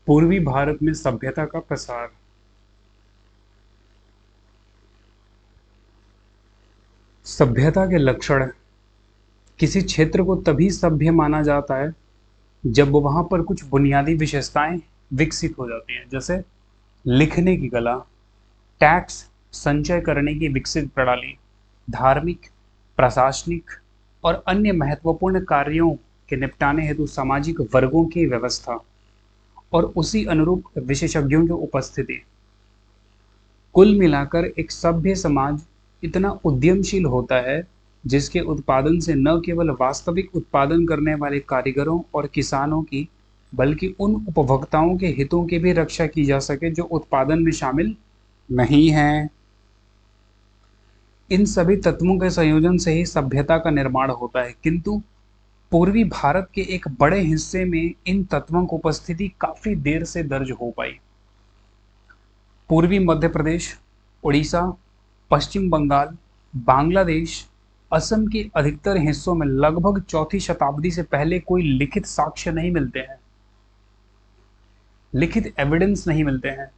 पूर्वी भारत में सभ्यता का प्रसार। सभ्यता के लक्षण। किसी क्षेत्र को तभी सभ्य माना जाता है जब वहां पर कुछ बुनियादी विशेषताएं विकसित हो जाती हैं, जैसे लिखने की कला, टैक्स संचय करने की विकसित प्रणाली, धार्मिक, प्रशासनिक और अन्य महत्वपूर्ण कार्यों के निपटाने हेतु सामाजिक वर्गों की व्यवस्था और उसी अनुरूप विशेषज्ञों की उपस्थिति। कुल मिलाकर एक सभ्य समाज इतना उद्यमशील होता है जिसके उत्पादन से न केवल वास्तविक उत्पादन करने वाले कारीगरों और किसानों की, बल्कि उन उपभोक्ताओं के हितों की भी रक्षा की जा सके जो उत्पादन में शामिल नहीं हैं। इन सभी तत्वों के संयोजन से ही सभ्यता का निर्माण होता है, किंतु पूर्वी भारत के एक बड़े हिस्से में इन तत्वों की उपस्थिति काफी देर से दर्ज हो पाई। पूर्वी मध्य प्रदेश, उड़ीसा, पश्चिम बंगाल, बांग्लादेश, असम के अधिकतर हिस्सों में लगभग चौथी शताब्दी से पहले कोई लिखित साक्ष्य नहीं मिलते हैं, लिखित एविडेंस नहीं मिलते हैं।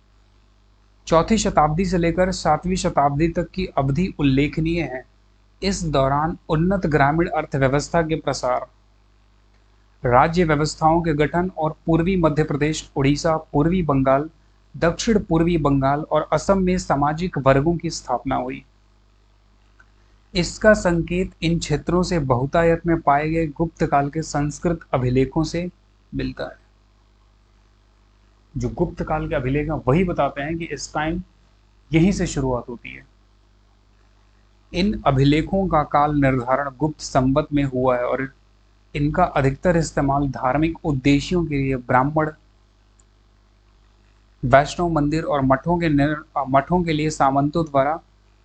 चौथी शताब्दी से लेकर 7वीं शताब्दी तक की अवधि उल्लेखनीय है। इस दौरान उन्नत ग्रामीण अर्थव्यवस्था के प्रसार, राज्य व्यवस्थाओं के गठन और पूर्वी मध्य प्रदेश, उड़ीसा, पूर्वी बंगाल, दक्षिण पूर्वी बंगाल और असम में सामाजिक वर्गों की स्थापना हुई। इसका संकेत इन क्षेत्रों से बहुतायत में पाए गए गुप्त काल के संस्कृत अभिलेखों से मिलता है। जो गुप्त काल के अभिलेख हैं वही बताते हैं कि इस टाइम यहीं से शुरुआत होती है। इन अभिलेखों का काल निर्धारण गुप्त संवत में हुआ है और इनका अधिकतर इस्तेमाल धार्मिक उद्देश्यों के लिए ब्राह्मण, वैष्णव मंदिर और मठों के लिए सामंतों द्वारा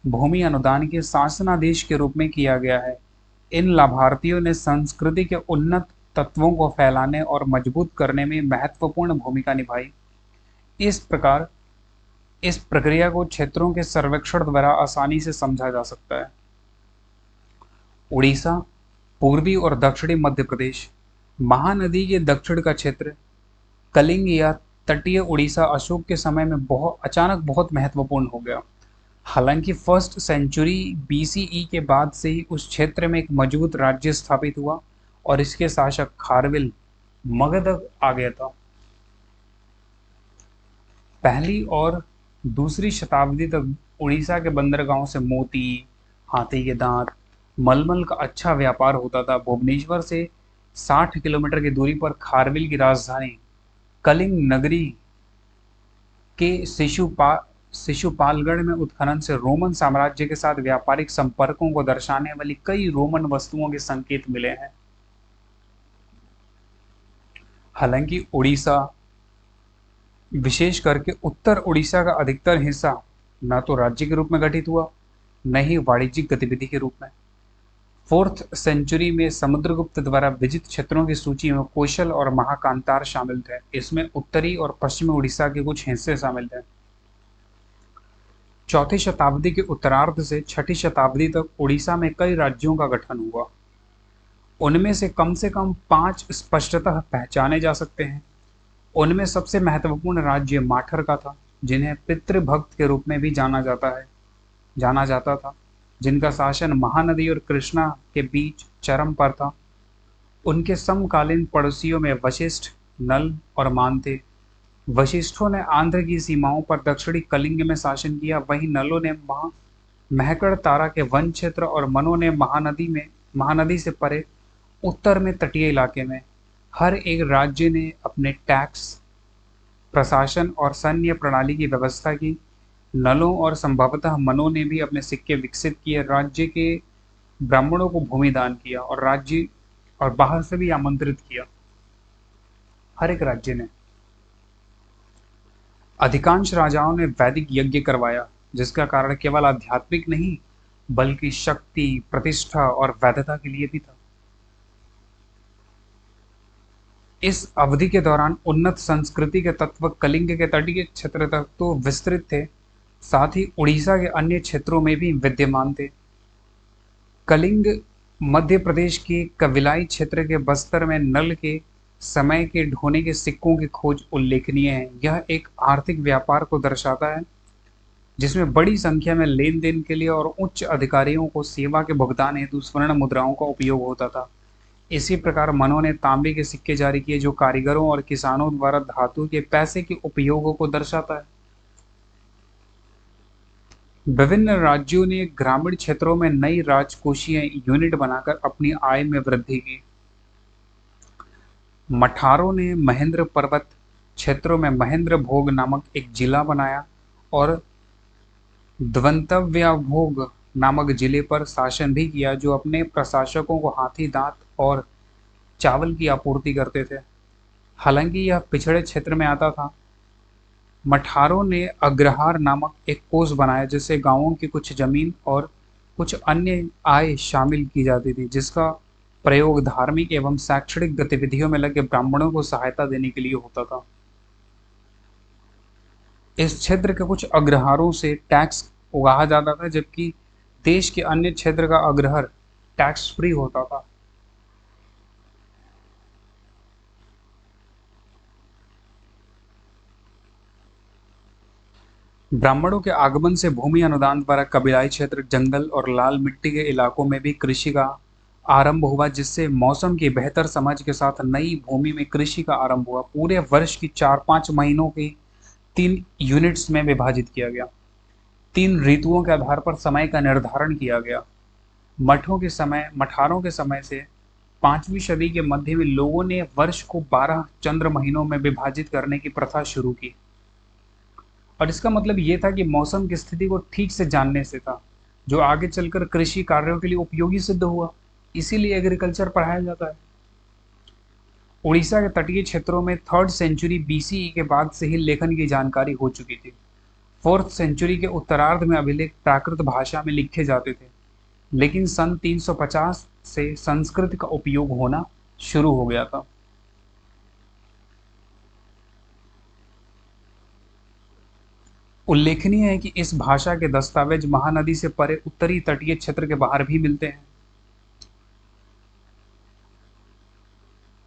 भूमि अनुदान के शासनादेश के रूप में किया गया है। इन लाभार्थियों ने संस्कृति के उन्नत तत्वों को फैलाने और मजबूत करने में महत्वपूर्ण भूमिका निभाई। इस प्रकार इस प्रक्रिया को क्षेत्रों के सर्वेक्षण द्वारा आसानी से समझा जा सकता है। उड़ीसा, पूर्वी और दक्षिणी मध्य प्रदेश, महानदी के दक्षिण का क्षेत्र, कलिंग या तटीय उड़ीसा अशोक के समय में बहुत महत्वपूर्ण हो गया। हालांकि फर्स्ट सेंचुरी बीसीई के बाद से ही उस क्षेत्र में एक मजबूत राज्य स्थापित हुआ और इसके शासक खारविल मगध आ गया था। पहली और दूसरी शताब्दी तक उड़ीसा के बंदरगाहों से मोती, हाथी के दांत, मलमल का अच्छा व्यापार होता था। भुवनेश्वर से 60 किलोमीटर की दूरी पर खारविल की राजधानी कलिंग नगरी के शिशुपालगढ़ में उत्खनन से रोमन साम्राज्य के साथ व्यापारिक संपर्कों को दर्शाने वाली कई रोमन वस्तुओं के संकेत मिले हैं। हालांकि उड़ीसा, विशेष करके उत्तर उड़ीसा का अधिकतर हिस्सा न तो राज्य के रूप में गठित हुआ, न ही वाणिज्यिक गतिविधि के रूप में। 4th सेंचुरी में समुद्रगुप्त द्वारा विजित क्षेत्रों की सूची में कौशल और महाकांतार शामिल थे। इसमें उत्तरी और पश्चिमी उड़ीसा के कुछ हिस्से शामिल थे। चौथी शताब्दी के उत्तरार्ध से 6ठी शताब्दी तक उड़ीसा में कई राज्यों का गठन हुआ। उनमें से कम 5 स्पष्टतः पहचाने जा सकते हैं। उनमें सबसे महत्वपूर्ण राज्य माठर का था, जिन्हें पितृभक्त के रूप में भी जाना जाता था, जिनका शासन महानदी और कृष्णा के बीच चरम पर था। उनके समकालीन पड़ोसियों में वशिष्ठ, नल और मान थे। वशिष्ठों ने आंध्र की सीमाओं पर दक्षिणी कलिंग में शासन किया, वहीं नलों ने महकड़ तारा के वन क्षेत्र और मनो ने महानदी से परे उत्तर में तटीय इलाके में। हर एक राज्य ने अपने टैक्स, प्रशासन और सैन्य प्रणाली की व्यवस्था की। नलों और संभवतः मनो ने भी अपने सिक्के विकसित किए, राज्य के ब्राह्मणों को भूमि दान किया और राज्य और बाहर से भी आमंत्रित किया। हर एक राज्य ने। अधिकांश राजाओं ने वैदिक यज्ञ करवाया, जिसका कारण केवल आध्यात्मिक नहीं बल्कि शक्ति, प्रतिष्ठा और वैधता के लिए भी था। इस अवधि के दौरान उन्नत संस्कृति के तत्व कलिंग के तटीय क्षेत्र तक तो विस्तृत थे, साथ ही उड़ीसा के अन्य क्षेत्रों में भी विद्यमान थे। कलिंग मध्य प्रदेश के कविलाई क्षेत्र के बस्तर में नल के समय के ढोने के सिक्कों की खोज उल्लेखनीय है। यह एक आर्थिक व्यापार को दर्शाता है जिसमें बड़ी संख्या में लेन देन के लिए और उच्च अधिकारियों को सेवा के भुगतान हेतु स्वर्ण मुद्राओं का उपयोग होता था। इसी प्रकार मनु ने तांबे के सिक्के जारी किए जो कारीगरों और किसानों द्वारा धातु के पैसे के उपयोगों को दर्शाता है। विभिन्न राज्यों ने ग्रामीण क्षेत्रों में नई राजकोषीय यूनिट बनाकर अपनी आय में वृद्धि की। मठारों ने महेंद्र पर्वत क्षेत्रों में महेंद्र भोग नामक एक जिला बनाया और द्वंतव्याभोग नामक जिले पर शासन भी किया जो अपने प्रशासकों को हाथी दांत और चावल की आपूर्ति करते थे। हालांकि यह पिछड़े क्षेत्र में आता था। मठारों ने अग्रहार नामक एक कोष बनाया जिससे गांवों की कुछ जमीन और कुछ अन्य आय शामिल की जाती थी जिसका प्रयोग धार्मिक एवं शैक्षणिक गतिविधियों में लगे ब्राह्मणों को सहायता देने के लिए होता था। इस क्षेत्र के कुछ अग्रहारों से टैक्स उगाहा जाता था जबकि देश के अन्य क्षेत्र का अग्रहर टैक्स फ्री होता था। ब्राह्मणों के आगमन से भूमि अनुदान द्वारा कबीलाई क्षेत्र जंगल और लाल मिट्टी के इलाकों में भी कृषि का आरंभ हुआ जिससे मौसम की बेहतर समझ के साथ नई भूमि में कृषि का आरंभ हुआ। पूरे वर्ष की 4-5 महीनों की 3 यूनिट्स में विभाजित किया गया। 3 ऋतुओं के आधार पर समय का निर्धारण किया गया। मठारों के समय से 5वीं सदी के मध्य में लोगों ने वर्ष को 12 चंद्र महीनों में विभाजित करने की प्रथा शुरू की और इसका मतलब ये था कि मौसम की स्थिति को ठीक से जानने से था जो आगे चलकर कृषि कार्यों के लिए उपयोगी सिद्ध हुआ। इसीलिए एग्रीकल्चर पढ़ाया जाता है। उड़ीसा के तटीय क्षेत्रों में 3rd सेंचुरी बीसीई के बाद से ही लेखन की जानकारी हो चुकी थी। 4th सेंचुरी के उत्तरार्ध में अभिलेख प्राकृत भाषा में लिखे जाते थे लेकिन सन 350 से संस्कृत का उपयोग होना शुरू हो गया था। उल्लेखनीय है कि इस भाषा के दस्तावेज महानदी से परे उत्तरी तटीय क्षेत्र के बाहर भी मिलते हैं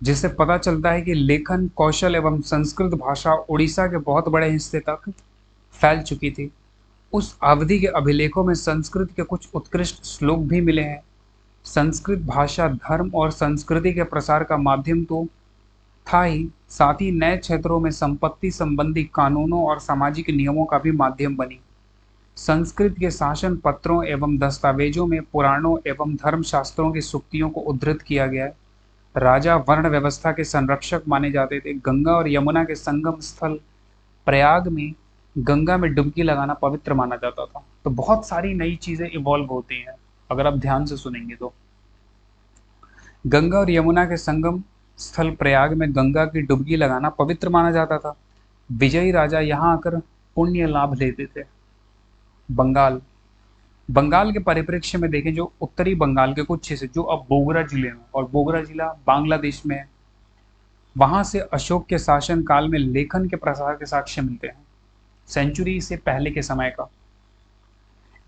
जिससे पता चलता है कि लेखन कौशल एवं संस्कृत भाषा उड़ीसा के बहुत बड़े हिस्से तक फैल चुकी थी। उस अवधि के अभिलेखों में संस्कृत के कुछ उत्कृष्ट श्लोक भी मिले हैं। संस्कृत भाषा धर्म और संस्कृति के प्रसार का माध्यम तो था ही, साथ ही नए क्षेत्रों में संपत्ति संबंधी कानूनों और सामाजिक नियमों का भी माध्यम बनी। संस्कृत के शासन पत्रों एवं दस्तावेजों में पुराणों एवं धर्मशास्त्रों की सूक्तियों को उद्धृत किया गया है। राजा वर्ण व्यवस्था के संरक्षक माने जाते थे। गंगा और यमुना के संगम स्थल प्रयाग में गंगा में डुबकी लगाना पवित्र माना जाता था। तो बहुत सारी नई चीजें इवॉल्व होती हैं अगर आप ध्यान से सुनेंगे तो। गंगा और यमुना के संगम स्थल प्रयाग में गंगा की डुबकी लगाना पवित्र माना जाता था। विजयी राजा यहाँ आकर पुण्य लाभ लेते थे। बंगाल बंगाल के परिप्रेक्ष्य में देखें, जो उत्तरी बंगाल के कुछ हिस्से जो अब बोगरा जिले में, और बोगरा जिला बांग्लादेश में है, वहां से अशोक के शासन काल में लेखन के प्रसार के साक्ष्य मिलते हैं। सेंचुरी से पहले के समय का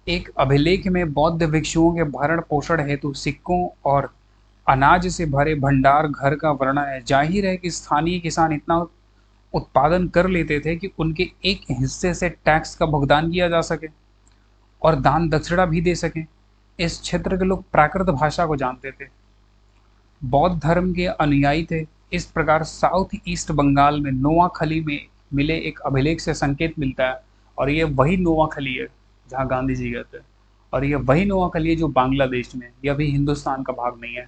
एक अभिलेख में बौद्ध भिक्षुओं के भरण पोषण हेतु सिक्कों और अनाज से भरे भंडार घर का वर्णन है। जाहिर है कि स्थानीय किसान इतना उत्पादन कर लेते थे कि उनके एक हिस्से से टैक्स का भुगतान किया जा सके और दान दक्षिणा भी दे सकें। इस क्षेत्र के लोग प्राकृत भाषा को जानते थे, बौद्ध धर्म के अनुयायी थे। इस प्रकार साउथ ईस्ट बंगाल में नोआखली में मिले एक अभिलेख से संकेत मिलता है और ये वही नोआखली है जहाँ गांधी जी गए थे, और ये वही नोआखली है जो बांग्लादेश में, यह भी हिंदुस्तान का भाग नहीं है।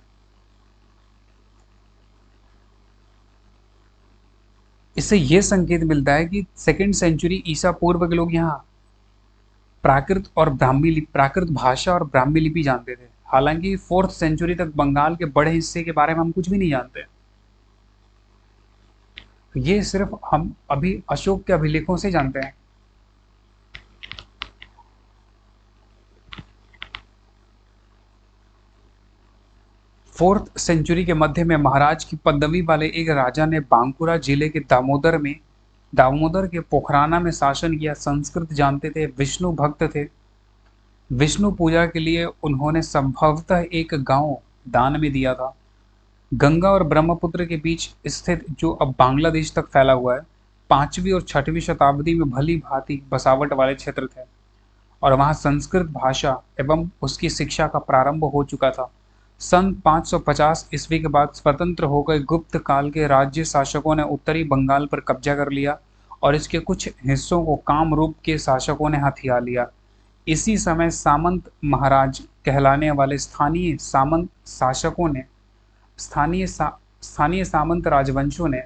इससे यह संकेत मिलता है कि 2nd सेंचुरी ईसा पूर्व के लोग यहाँ प्राकृत भाषा और ब्राह्मी लिपि जानते थे। हालांकि 4th सेंचुरी तक बंगाल के बड़े हिस्से के बारे में हम कुछ भी नहीं जानते। ये सिर्फ हम अभी अशोक के अभिलेखों से जानते हैं। फोर्थ सेंचुरी के मध्य में महाराज की पदवी वाले एक राजा ने बांकुरा जिले के दामोदर के पोखराना में शासन किया। संस्कृत जानते थे, विष्णु भक्त थे। विष्णु पूजा के लिए उन्होंने संभवतः एक गांव दान में दिया था। गंगा और ब्रह्मपुत्र के बीच स्थित जो अब बांग्लादेश तक फैला हुआ है, 5वीं और 6वीं शताब्दी में भली भांति बसावट वाले क्षेत्र थे और वहाँ संस्कृत भाषा एवं उसकी शिक्षा का प्रारंभ हो चुका था। सन 550 ईस्वी के बाद स्वतंत्र हो गए गुप्त काल के राज्य शासकों ने उत्तरी बंगाल पर कब्जा कर लिया और इसके कुछ हिस्सों को कामरूप के शासकों ने हथिया लिया। इसी समय सामंत महाराज कहलाने वाले स्थानीय सामंत शासकों ने स्थानीय सामंत राजवंशों ने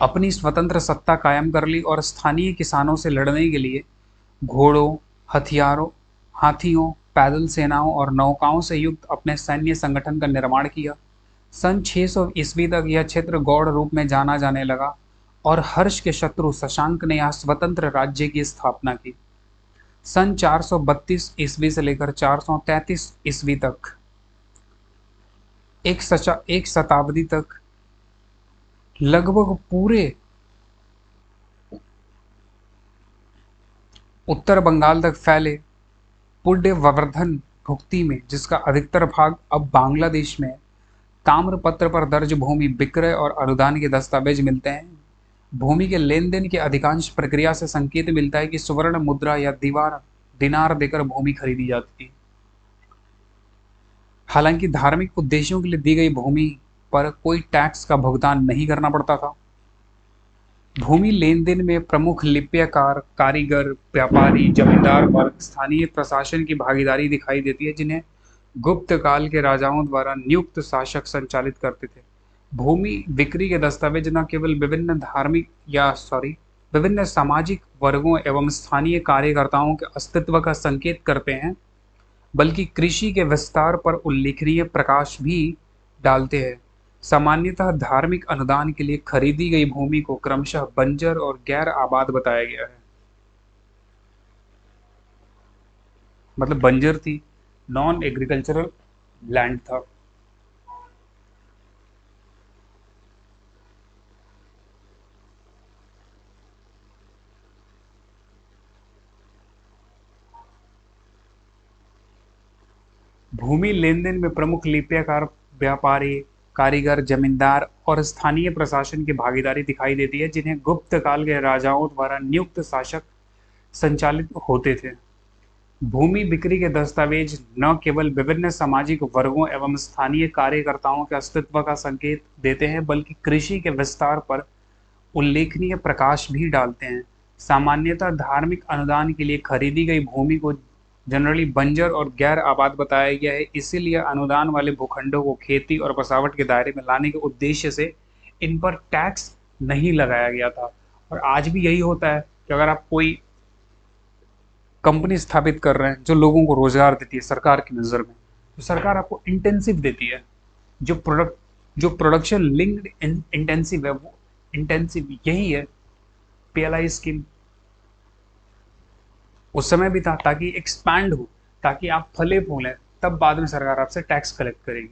अपनी स्वतंत्र सत्ता कायम कर ली और स्थानीय किसानों से लड़ने के लिए घोड़ों, हथियारों, हाथियों, पैदल सेनाओं और नौकाओं से युक्त अपने सैन्य संगठन का निर्माण किया। सन 600 ईस्वी तक यह क्षेत्र गौड़ रूप में जाना जाने लगा और हर्ष के शत्रु शशांक ने यहाँ स्वतंत्र राज्य की स्थापना की। सन 432 ईस्वी से लेकर 433 ईस्वी तक एक शताब्दी तक लगभग पूरे उत्तर बंगाल तक फैले पुण्यवर्धन भुक्ति में, जिसका अधिकतर भाग अब बांग्लादेश में, ताम्रपत्र पर दर्ज भूमि विक्रय और अनुदान के दस्तावेज मिलते हैं। भूमि के लेन देन की अधिकांश प्रक्रिया से संकेत मिलता है कि सुवर्ण मुद्रा या दिनार देकर भूमि खरीदी जाती है। हालांकि धार्मिक उद्देश्यों के लिए दी गई भूमि पर कोई टैक्स का भुगतान नहीं करना पड़ता था। भूमि लेन देन में प्रमुख लिप्यकार, कारीगर, व्यापारी, जमींदार और स्थानीय प्रशासन की भागीदारी दिखाई देती है, जिन्हें गुप्त काल के राजाओं द्वारा नियुक्त शासक संचालित करते थे। भूमि बिक्री के दस्तावेज न केवल विभिन्न सामाजिक वर्गों एवं स्थानीय कार्यकर्ताओं के अस्तित्व का संकेत करते हैं, बल्कि कृषि के विस्तार पर उल्लेखनीय प्रकाश भी डालते हैं। सामान्यतः धार्मिक अनुदान के लिए खरीदी गई भूमि को क्रमशः बंजर और गैर आबाद बताया गया है। मतलब बंजर थी, नॉन एग्रीकल्चरल लैंड था। भूमि लेन देन में प्रमुख लिप्यकार, व्यापारी, कारीगर, जमींदार और स्थानीय प्रशासन की भागीदारी दिखाई देती है, जिन्हें गुप्त काल के राजाओं द्वारा नियुक्त शासक संचालित होते थे। भूमि बिक्री के दस्तावेज न केवल विभिन्न सामाजिक वर्गों एवं स्थानीय कार्यकर्ताओं के अस्तित्व का संकेत देते हैं, बल्कि कृषि के विस्तार पर उल्लेखनीय प्रकाश भी डालते हैं। सामान्यतः धार्मिक अनुदान के लिए खरीदी गई भूमि को जनरली बंजर और गैर आबाद बताया गया है, इसीलिए अनुदान वाले भूखंडों को खेती और बसावट के दायरे में लाने के उद्देश्य से इन पर टैक्स नहीं लगाया गया था। और आज भी यही होता है कि अगर आप कोई कंपनी स्थापित कर रहे हैं जो लोगों को रोजगार देती है सरकार की नज़र में, तो सरकार आपको इंटेंसिव देती है। जो प्रोडक्शन लिंक्ड इंटेंसिव है, वो इंटेंसिव यही है पीएलआई स्कीम। उस समय भी था ताकि एक्सपैंड हो, ताकि आप फले फूलें, तब बाद में सरकार आपसे टैक्स कलेक्ट करेगी।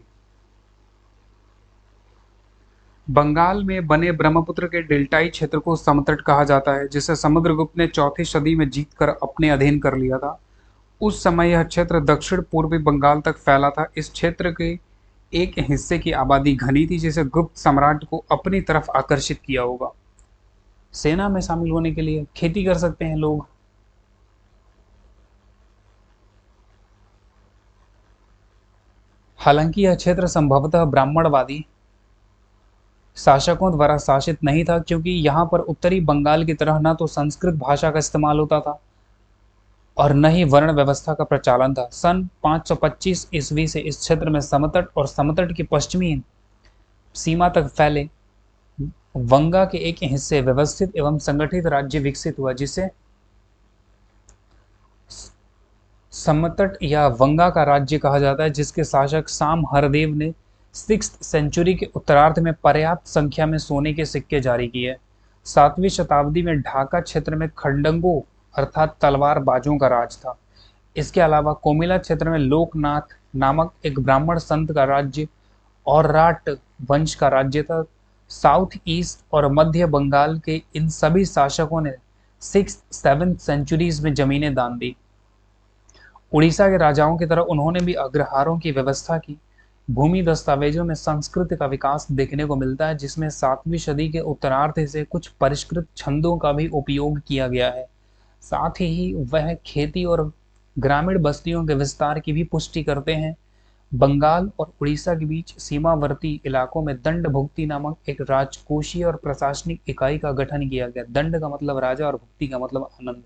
बंगाल में बने ब्रह्मपुत्र के डेल्टाई क्षेत्र को समतट कहा जाता है, जिसे समुद्रगुप्त ने 4वीं सदी में जीतकर अपने अधीन कर लिया था। उस समय यह क्षेत्र दक्षिण पूर्वी बंगाल तक फैला था। इस क्षेत्र के एक हिस्से की आबादी घनी थी, जिसे गुप्त सम्राट को अपनी तरफ आकर्षित किया होगा। सेना में शामिल होने के लिए खेती कर सकते हैं लोग। हालांकि यह क्षेत्र संभवतः ब्राह्मणवादी शासकों द्वारा शासित नहीं था, क्योंकि यहाँ पर उत्तरी बंगाल की तरह न तो संस्कृत भाषा का इस्तेमाल होता था और न ही वर्ण व्यवस्था का प्रचलन था। सन 525 ईस्वी से इस क्षेत्र में समतट और समतट की पश्चिमी सीमा तक फैले वंगा के एक हिस्से व्यवस्थित एवं संगठित राज्य विकसित हुआ, जिसे समतट या वंगा का राज्य कहा जाता है, जिसके शासक साम हरदेव ने 6th सेंचुरी के उत्तरार्ध में पर्याप्त संख्या में सोने के सिक्के जारी किए। 7वीं शताब्दी में ढाका क्षेत्र में खंडंगों अर्थात तलवार बाजों का राज था। इसके अलावा कोमिला क्षेत्र में लोकनाथ नामक एक ब्राह्मण संत का राज्य और राट वंश का राज्य था। साउथ ईस्ट और मध्य बंगाल के इन सभी शासकों ने 6th 7th सेंचुरीज में जमीनें दान दी। उड़ीसा के राजाओं की तरह उन्होंने भी अग्रहारों की व्यवस्था की। भूमि दस्तावेजों में संस्कृत का विकास देखने को मिलता है, जिसमें 7वीं सदी के उत्तरार्ध से कुछ परिष्कृत छंदों का भी उपयोग किया गया है। साथ ही वह खेती और ग्रामीण बस्तियों के विस्तार की भी पुष्टि करते हैं। बंगाल और उड़ीसा के बीच सीमावर्ती इलाकों में दंड भुक्ति नामक एक राजकोषीय और प्रशासनिक इकाई का गठन किया गया। दंड का मतलब राजा और भुक्ति का मतलब आनंद।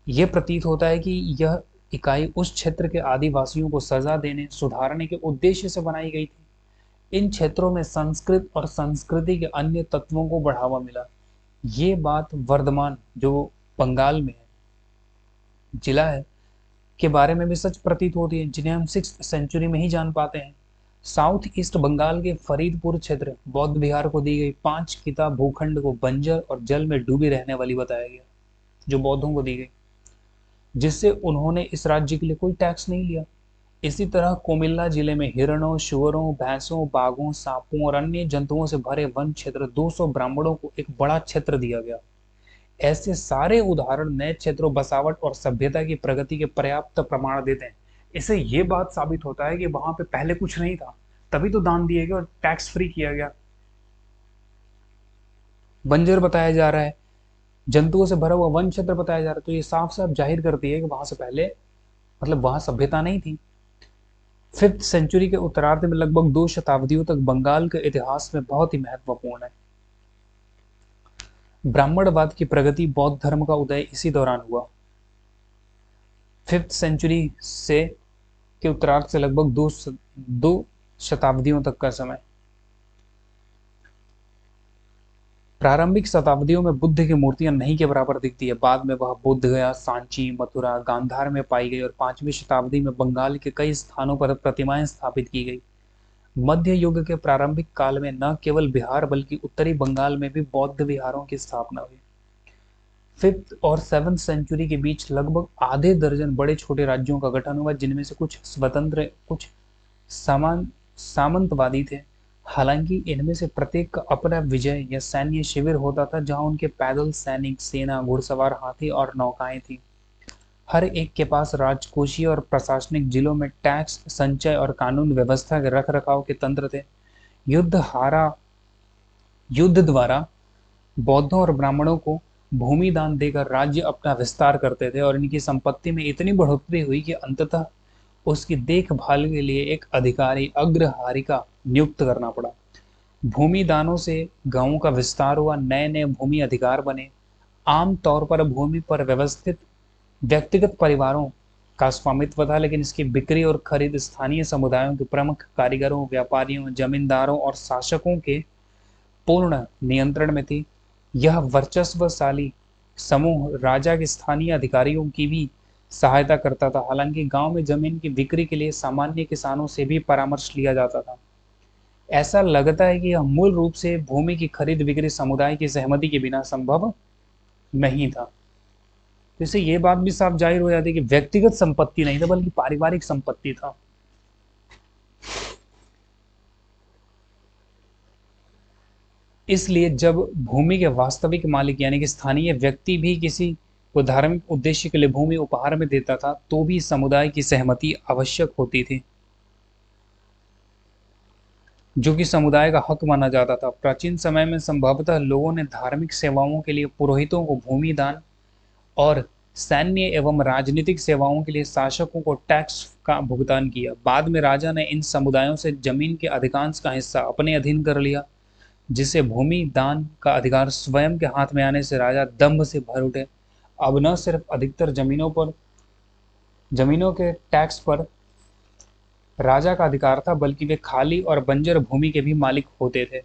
ये प्रतीत होता है कि यह इकाई उस क्षेत्र के आदिवासियों को सजा देने सुधारने के उद्देश्य से बनाई गई थी। इन क्षेत्रों में संस्कृत और संस्कृति के अन्य तत्वों को बढ़ावा मिला। ये बात वर्धमान जो बंगाल में जिला है के बारे में भी सच प्रतीत होती है, जिन्हें हम 6th सेंचुरी में ही जान पाते हैं। साउथ ईस्ट बंगाल के फरीदपुर क्षेत्र बौद्ध विहार को दी गई 5 किता भूखंड को बंजर और जल में डूबी रहने वाली बताया गया, जो बौद्धों को दी गई, जिससे उन्होंने इस राज्य के लिए कोई टैक्स नहीं लिया। इसी तरह कोमिल्ला जिले में हिरणों, शुअरों, भैंसों, बाघों, सांपों और अन्य जंतुओं से भरे वन क्षेत्र 200 ब्राह्मणों को एक बड़ा क्षेत्र दिया गया। ऐसे सारे उदाहरण नए क्षेत्रों, बसावट और सभ्यता की प्रगति के पर्याप्त प्रमाण देते हैं। इससे ये बात साबित होता है कि वहां पे पहले कुछ नहीं था, तभी तो दान दिए गए और टैक्स फ्री किया गया। बंजर बताया जा रहा है, जंतुओं से भरा हुआ वन क्षेत्र बताया जा रहा है, तो ये साफ साफ जाहिर करती है कि वहां से पहले मतलब वहां सभ्यता नहीं थी। 5th सेंचुरी के उत्तरार्ध में लगभग 2 शताब्दियों तक बंगाल के इतिहास में बहुत ही महत्वपूर्ण है। ब्राह्मणवाद की प्रगति, बौद्ध धर्म का उदय इसी दौरान हुआ। 5th सेंचुरी से के उत्तरार्ध से लगभग दो शताब्दियों तक का समय। प्रारंभिक शताब्दियों में बुद्ध की मूर्तियां नहीं के बराबर दिखती है। बाद में वह बोध गया, सांची, मथुरा, गांधार में पाई गई और 5वीं शताब्दी में बंगाल के कई स्थानों पर प्रतिमाएं स्थापित की गई। मध्य युग के प्रारंभिक काल में न केवल बिहार बल्कि उत्तरी बंगाल में भी बौद्ध विहारों की स्थापना हुई। 5th और 7th सेंचुरी के बीच लगभग आधे दर्जन बड़े छोटे राज्यों का गठन हुआ, जिनमें से कुछ स्वतंत्र, कुछ सामंतवादी थे। हालांकि इनमें से प्रत्येक का अपना विजय या सैन्य शिविर होता था, जहां उनके पैदल सैनिक, सेना, घुड़सवार, हाथी और नौकाएं थी। हर एक के पास राजकोषीय और प्रशासनिक जिलों में टैक्स, संचय और कानून व्यवस्था के रख रखाव के तंत्र थे। युद्ध द्वारा बौद्धों और ब्राह्मणों को भूमि दान देकर राज्य अपना विस्तार करते थे और इनकी संपत्ति में इतनी बढ़ोतरी हुई कि अंततः उसकी देखभाल के लिए एक अधिकारी, अग्रहारिका नियुक्त करना पड़ा। भूमि दानों से गांवों का विस्तार हुआ, नए नए भूमि अधिकार बने। आम तौर पर भूमि पर व्यवस्थित व्यक्तिगत परिवारों का स्वामित्व था, लेकिन इसकी बिक्री और खरीद स्थानीय समुदायों के प्रमुख कारीगरों, व्यापारियों, जमींदारों और शासकों के पूर्ण नियंत्रण में थी। यह वर्चस्वशाली समूह राजा के स्थानीय अधिकारियों की भी सहायता करता था। हालांकि गांव में जमीन की बिक्री के लिए सामान्य किसानों से भी परामर्श लिया जाता था। ऐसा लगता है कि यह मूल रूप से भूमि की खरीद बिक्री समुदाय की सहमति के बिना संभव नहीं था। तो इससे ये बात भी साफ जाहिर हो जाती है कि व्यक्तिगत संपत्ति नहीं था, बल्कि पारिवारिक संपत्ति था। इसलिए जब भूमि के वास्तविक मालिक यानी कि स्थानीय व्यक्ति भी किसी को धार्मिक उद्देश्य के लिए भूमि उपहार में देता था, तो भी समुदाय की सहमति आवश्यक होती थी, जो कि समुदाय का हक माना जाता था। प्राचीन समय में संभवतः लोगों ने धार्मिक सेवाओं के लिए पुरोहितों को भूमि दान और सैन्य एवं राजनीतिक सेवाओं के लिए शासकों को टैक्स का भुगतान किया। बाद में राजा ने इन समुदायों से जमीन के अधिकांश का हिस्सा अपने अधीन कर लिया, जिससे भूमि दान का अधिकार स्वयं के हाथ में आने से राजा दंभ से भर उठे। अब न सिर्फ अधिकतर जमीनों के टैक्स पर राजा का अधिकार था, बल्कि वे खाली और बंजर भूमि के भी मालिक होते थे।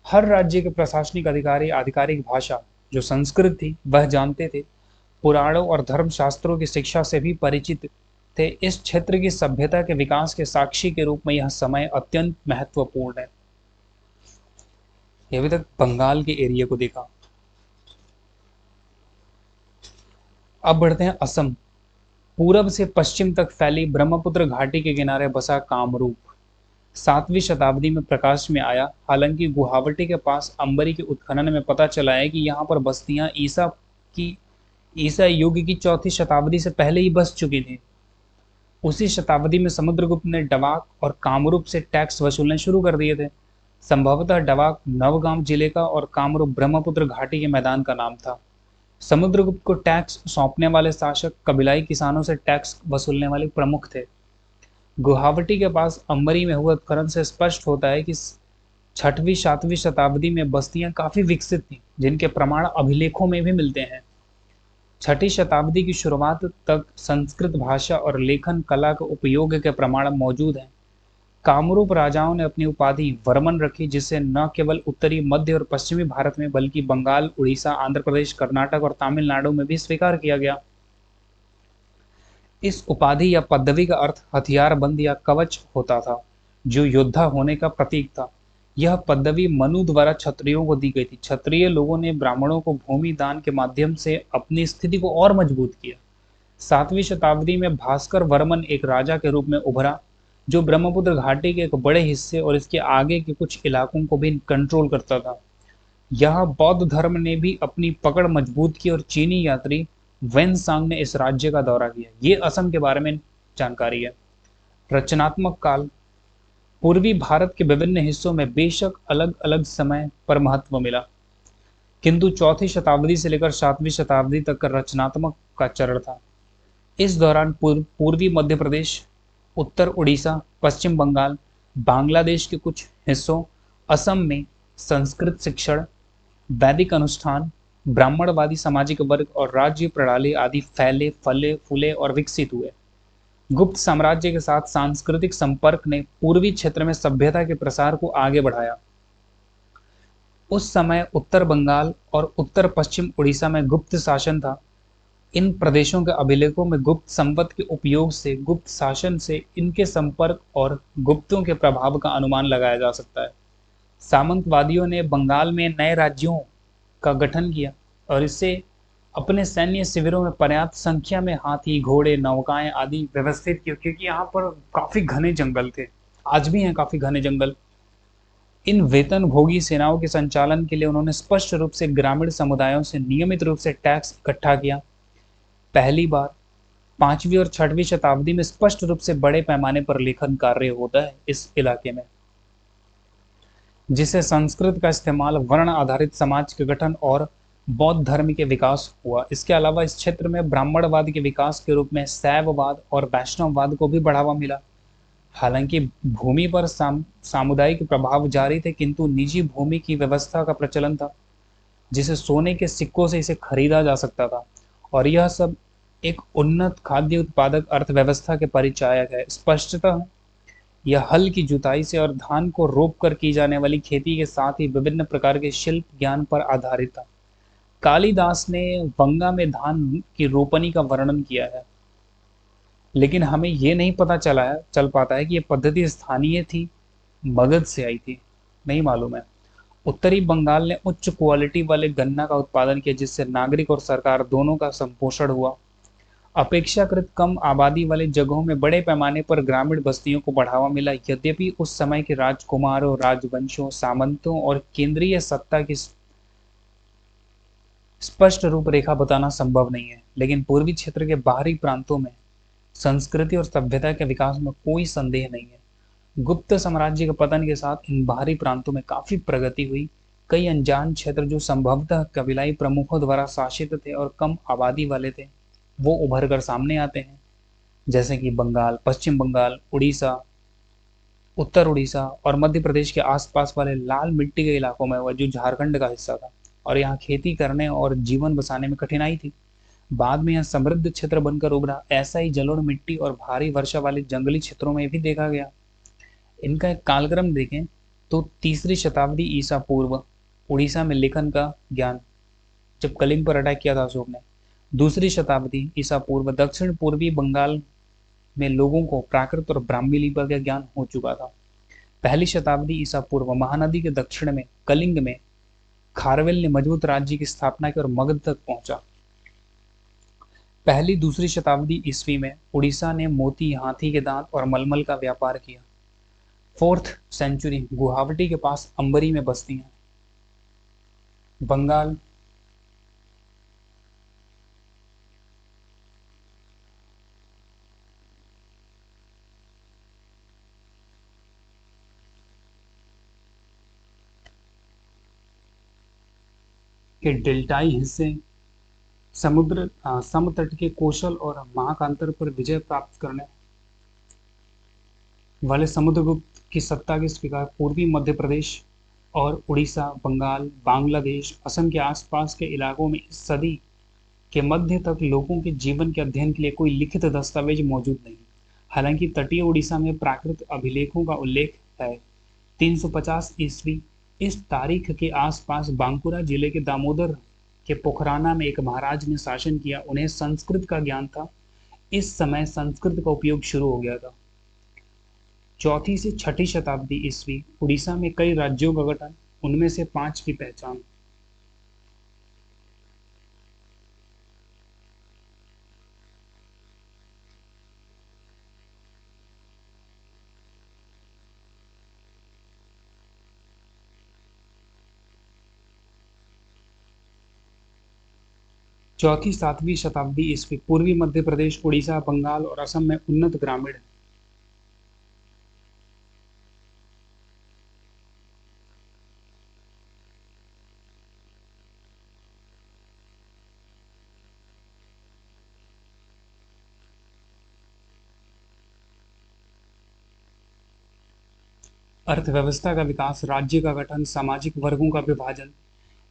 हर राज्य के प्रशासनिक अधिकारी आधिकारिक भाषा जो संस्कृत थी वह जानते थे, पुराणों और धर्मशास्त्रों की शिक्षा से भी परिचित थे। इस क्षेत्र की सभ्यता के विकास के साक्षी के रूप में यह समय अत्यंत महत्वपूर्ण है। अभी तक बंगाल के एरिया को देखा। अब बढ़ते हैं असम। पूरब से पश्चिम तक फैली ब्रह्मपुत्र घाटी के किनारे बसा कामरूप 7वीं शताब्दी में प्रकाश में आया। हालांकि गुवाहाटी के पास अंबरी के उत्खनन में पता चला है कि यहाँ पर बस्तियां ईसा युग की 4थी शताब्दी से पहले ही बस चुकी थी। उसी शताब्दी में समुद्रगुप्त ने डवाक और कामरूप से टैक्स वसूलने शुरू कर दिए थे। संभवतः डवाक नवगांव जिले का और कामरूप ब्रह्मपुत्र घाटी के मैदान का नाम था। समुद्रगुप्त को टैक्स सौंपने वाले शासक कबीलाई किसानों से टैक्स वसूलने वाले प्रमुख थे। गुवाहाटी के पास अंबरी में हुए उत्खनन से स्पष्ट होता है कि 6वीं 7वीं शताब्दी में बस्तियां काफी विकसित थीं, जिनके प्रमाण अभिलेखों में भी मिलते हैं। 6ठी शताब्दी की शुरुआत तक संस्कृत भाषा और लेखन कला के उपयोग के प्रमाण मौजूद हैं। कामरूप राजाओं ने अपनी उपाधि वर्मन रखी, जिसे न केवल उत्तरी मध्य और पश्चिमी भारत में बल्कि बंगाल, उड़ीसा, आंध्र प्रदेश, कर्नाटक और तमिलनाडु में भी स्वीकार किया गया। इस उपाधि या पदवी का अर्थ हथियारबंद या कवच होता था, जो योद्धा होने का प्रतीक था। यह पदवी मनु द्वारा क्षत्रियों को दी गई थी। क्षत्रिय लोगों ने ब्राह्मणों को भूमि दान के माध्यम से अपनी स्थिति को और मजबूत किया। 7वीं शताब्दी में भास्कर वर्मन एक राजा के रूप में उभरा, जो ब्रह्मपुत्र घाटी के एक बड़े हिस्से और इसके आगे के कुछ इलाकों को भी कंट्रोल करता था। यहाँ बौद्ध धर्म ने भी अपनी पकड़ मजबूत की और चीनी यात्री वेनसांग ने इस राज्य का दौरा किया। ये असम के बारे में जानकारी है। रचनात्मक काल। पूर्वी भारत के विभिन्न हिस्सों में बेशक अलग अलग समय पर महत्व मिला, किंतु 4ठी शताब्दी से लेकर 7वीं शताब्दी तक का रचनात्मक का चरण था। इस दौरान पूर्वी मध्य प्रदेश, उत्तर उड़ीसा, पश्चिम बंगाल, बांग्लादेश के कुछ हिस्सों, असम में संस्कृत शिक्षण, वैदिक अनुष्ठान, ब्राह्मणवादी सामाजिक वर्ग और राज्य प्रणाली आदि फैले, फले, फूले और विकसित हुए। गुप्त साम्राज्य के साथ सांस्कृतिक संपर्क ने पूर्वी क्षेत्र में सभ्यता के प्रसार को आगे बढ़ाया। उस समय उत्तर बंगाल और उत्तर पश्चिम उड़ीसा में गुप्त शासन था। इन प्रदेशों के अभिलेखों में गुप्त संवत के उपयोग से, गुप्त शासन से इनके संपर्क और गुप्तों के प्रभाव का अनुमान लगाया जा सकता है। सामंतवादियों ने बंगाल में नए राज्यों का गठन किया और इससे अपने सैन्य शिविरों में पर्याप्त संख्या में हाथी, घोड़े, नौकाएं आदि व्यवस्थित किए, क्योंकि यहाँ पर काफी घने जंगल थे, आज भी हैं काफी घने जंगल। इन वेतन भोगी सेनाओं के संचालन के लिए उन्होंने स्पष्ट रूप से ग्रामीण समुदायों से नियमित रूप से टैक्स इकट्ठा किया। पहली बार 5वीं और 6वीं शताब्दी में स्पष्ट रूप से बड़े पैमाने पर लेखन कार्य होता है इस इलाके में, जिसे संस्कृत का इस्तेमाल वर्ण आधारित समाज के गठन और बौद्ध धर्म के विकास हुआ। इसके अलावा इस क्षेत्र में ब्राह्मणवाद के विकास के रूप में शैववाद और वैष्णववाद को भी बढ़ावा मिला। हालांकि भूमि पर सामुदायिक प्रभाव जारी थे, किंतु निजी भूमि की व्यवस्था का प्रचलन था, जिसे सोने के सिक्कों से इसे खरीदा जा सकता था। और यह सब एक उन्नत खाद्य उत्पादक अर्थव्यवस्था के परिचायक है। स्पष्टतः यह हल की जुताई से और धान को रोप कर की जाने वाली खेती के साथ ही विभिन्न प्रकार के शिल्प ज्ञान पर आधारित था। कालिदास ने वंगा में धान की रोपनी का वर्णन किया है, लेकिन हमें यह नहीं पता चल पाता है कि यह पद्धति स्थानीय थी, मगध से आई थी, नहीं मालूम है। उत्तरी बंगाल ने उच्च क्वालिटी वाले गन्ना का उत्पादन किया, जिससे नागरिक और सरकार दोनों का संपोषण हुआ। अपेक्षाकृत कम आबादी वाले जगहों में बड़े पैमाने पर ग्रामीण बस्तियों को बढ़ावा मिला। यद्यपि उस समय के राजकुमारों, राजवंशों, सामंतों और केंद्रीय सत्ता की स्पष्ट रूपरेखा बताना संभव नहीं है, लेकिन पूर्वी क्षेत्र के बाहरी प्रांतों में संस्कृति और सभ्यता के विकास में कोई संदेह नहीं है। गुप्त साम्राज्य के पतन के साथ इन बाहरी प्रांतों में काफी प्रगति हुई। कई अनजान क्षेत्र जो संभवतः कबीलाई प्रमुखों द्वारा शासित थे और कम आबादी वाले थे, वो उभर कर सामने आते हैं, जैसे कि बंगाल, पश्चिम बंगाल, उड़ीसा, उत्तर उड़ीसा और मध्य प्रदेश के आसपास वाले लाल मिट्टी के इलाकों में हुआ, जो झारखंड का हिस्सा था और यहाँ खेती करने और जीवन बसाने में कठिनाई थी। बाद में यह समृद्ध क्षेत्र बनकर उभरा। ऐसा ही जलोढ़ मिट्टी और भारी वर्षा वाले जंगली क्षेत्रों में भी देखा गया। इनका एक कालक्रम देखें तो 3री शताब्दी ईसा पूर्व उड़ीसा में लेखन का ज्ञान, जब कलिंग पर अटैक किया था अशोक ने। 2री शताब्दी ईसा पूर्व दक्षिण पूर्वी बंगाल में लोगों को प्राकृत और ब्राह्मी लिपि का ज्ञान हो चुका था। 1ली शताब्दी ईसा पूर्व महानदी के दक्षिण में कलिंग में खारवेल ने मजबूत राज्य की स्थापना की और मगध तक पहुंचा। 1ली-2री शताब्दी ईस्वी में उड़ीसा ने मोती, हाथी के दांत और मलमल का व्यापार किया। 4th सेंचुरी गुवाहाटी के पास अंबरी में बसती हैं। बंगाल के डेल्टाई हिस्से समतट के कौशल और महाकांतर पर विजय प्राप्त करने वाले समुद्रगुप्त की सत्ता के स्वीकार पूर्वी मध्य प्रदेश और उड़ीसा, बंगाल, बांग्लादेश, असम के आसपास के इलाकों में इस सदी के मध्य तक लोगों के जीवन के अध्ययन के लिए कोई लिखित दस्तावेज मौजूद नहीं। हालांकि तटीय उड़ीसा में प्राकृत अभिलेखों का उल्लेख है। 350 ईस्वी इस तारीख के आसपास बांकुरा जिले के दामोदर के पोखराना में एक महाराज ने शासन किया। उन्हें संस्कृत का ज्ञान था। इस समय संस्कृत का उपयोग शुरू हो गया था। 4वीं से 6वीं शताब्दी ईस्वी उड़ीसा में कई राज्यों का गठन, उनमें से 5 की पहचान। चौथी 7वीं शताब्दी ईस्वी पूर्वी मध्य प्रदेश, उड़ीसा, बंगाल और असम में उन्नत ग्रामीण अर्थव्यवस्था का विकास, राज्य का गठन, सामाजिक वर्गों का विभाजन,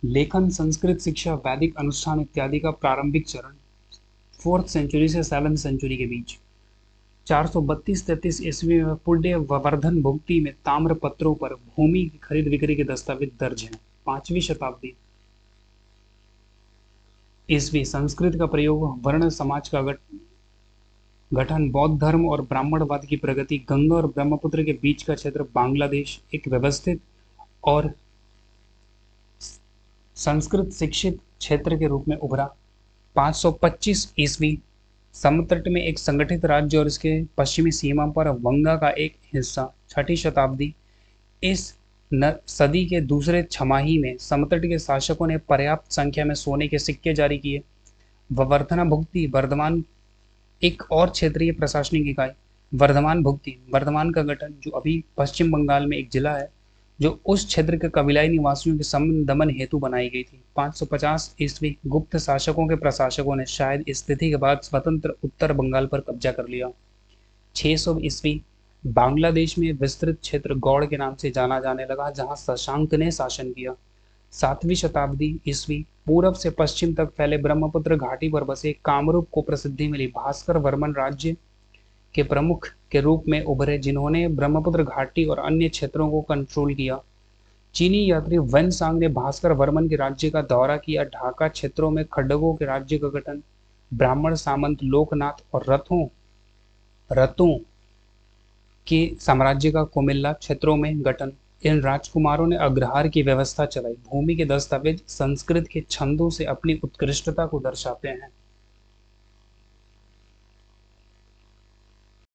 लेखन, संस्कृत शिक्षा, वैदिक अनुष्ठान इत्यादि का प्रारंभिक चरण 4th सेंचुरी से 7th सेंचुरी के बीच। 432-33 ईस्वी में पुण्य वर्धन भुक्ति में ताम्र पत्रों पर भूमि की खरीद बिक्री के दस्तावेज दर्ज हैं। 5वीं शताब्दी ईस्वी संस्कृत का प्रयोग, वर्ण समाज का गठन, बौद्ध धर्म और ब्राह्मणवाद की प्रगति, गंगा और ब्रह्मपुत्र के बीच का क्षेत्र बांग्लादेश एक व्यवस्थित और संस्कृत शिक्षित क्षेत्र के रूप में उभरा। 525 ईस्वी समतट में एक संगठित राज्य और इसके पश्चिमी सीमा पर वंगा का एक हिस्सा। 6वीं शताब्दी इस सदी के दूसरे छमाही में समतट के शासकों ने पर्याप्त संख्या में सोने के सिक्के जारी किए। वर्धना भुक्ति वर्धमान एक और क्षेत्रीय प्रशासनिक इकाई। वर्धमान भुक्ति वर्धमान का गठन, जो अभी पश्चिम बंगाल में एक जिला है, जो उस क्षेत्र के कबीलाई निवासियों के दमन हेतु बनाई गई थी। 550 ईस्वी गुप्त शासकों के प्रशासकों ने शायद इस तिथि के बाद स्वतंत्र उत्तर बंगाल पर कब्जा कर लिया। 600 ईस्वी बांग्लादेश में विस्तृत क्षेत्र गौड़ के नाम से जाना जाने लगा, जहां शशांक ने शासन किया। 7वीं शताब्दी ईस्वी पूरब से पश्चिम तक फैले ब्रह्मपुत्र घाटी पर बसे कामरूप को प्रसिद्धि मिली। भास्कर वर्मन राज्य के प्रमुख के रूप में उभरे, जिन्होंने ब्रह्मपुत्र घाटी और अन्य क्षेत्रों को कंट्रोल किया। चीनी यात्री वन सांग ने भास्कर वर्मन के राज्य का दौरा किया। ढाका क्षेत्रों में खड्गों के राज्य का गठन, ब्राह्मण सामंत लोकनाथ और रतों के साम्राज्य का कुमिल्ला क्षेत्रों में गठन। इन राजकुमारों ने अग्रहार की व्यवस्था चलाई। भूमि के दस्तावेज संस्कृत के छंदों से अपनी उत्कृष्टता को दर्शाते हैं।